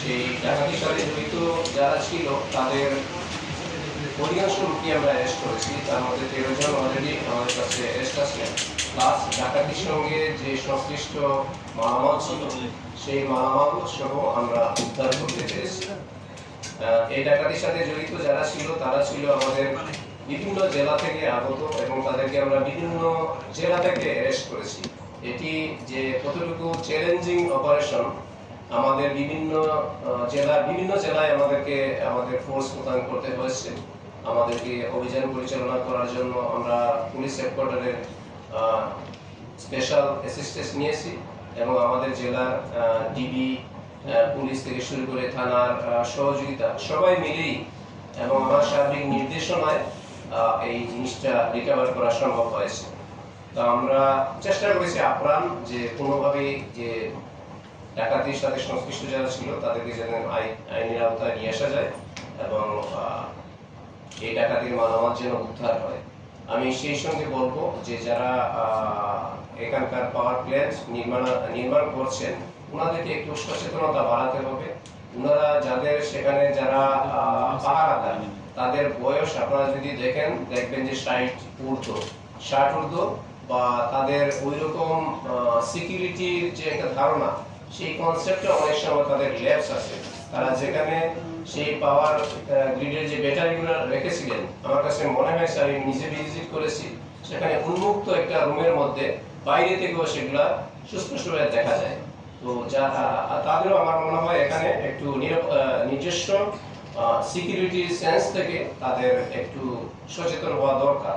সেই ডাকাতির সাথে জড়িত যারা ছিল তাদের অধিকাংশ লোকই আমরা অ্যারেস্ট করেছি। তার মধ্যে 13 জন অলরেডি আমাদের কাছে অ্যারেস্ট আছে। প্লাস ডাকাতির সঙ্গে যে সংশ্লিষ্ট মালামাল ছিল সেই মালামাল সহ আমরা উদ্ধার করতে পেরেছি। এই ডাকাতির সাথে জড়িত যারা ছিল তারা ছিল আমাদের বিভিন্ন জেলা থেকে আগত এবং তাদেরকে আমরা বিভিন্ন জেলা থেকে অ্যারেস্ট করেছি। এটি যে কতটুকু চ্যালেঞ্জিং অপারেশন, আমাদের বিভিন্ন জেলায় আমাদের ফোর্স মোতায়েন করতে হয়েছে। আমাদেরকে অভিযান পরিচালনা করার জন্য আমরা পুলিশ হেডকোয়ার্টারের স্পেশাল অ্যাসিস্ট্যান্স নিয়েছি এবং আমাদের জেলার ডিবি পুলিশ থেকে শুরু করে থানার সহযোগিতা সবাই মিলেই এবং আমার সার্বিক নির্দেশনায় এই জিনিসটা রিকভার করা সম্ভব হয়েছে। তো আমরা চেষ্টা করেছি আপ্রাণ যে কোনোভাবেই যে ডাকাতির সাথে সংশ্লিষ্ট যারা ছিল তাদেরকে যেন আইনের আওতায় নিয়ে আসা যায় এবং এই ডাকাতির মালামাল যেন উদ্ধার হয়। আমি সেই সঙ্গে বলবো যে যারা এখানকার পাওয়ার প্ল্যান্ট নির্মাণ করছেন ওনাদেরকে একটু সচেতনতা বাড়াতে হবে। ওনারা যাদের সেখানে যারা পাহারাদার তাদের বয়স আপনারা যদি দেখবেন যে 60 ঊর্ধ্ব বা তাদের ওই রকম সিকিউরিটির যে একটা ধারণা সেই কনসেপ্টে অনেক সময় তাদের ল্যাপস আছে। তারা যেখানে সেই পাওয়ার গ্রিডের যে ব্যাটারিগুলো রেখেছিলেন আমার কাছে মনে হয়েছে, আমি নিজে ভিজিট করেছি, সেখানে উন্মুক্ত একটা রুমের মধ্যে বাইরে থেকেও সেগুলা সুস্পষ্টভাবে দেখা যায়। তো তাদেরও আমার মনে হয় এখানে একটু নিজস্ব সিকিউরিটি সেন্স থেকে তাদের একটু সচেতন হওয়া দরকার।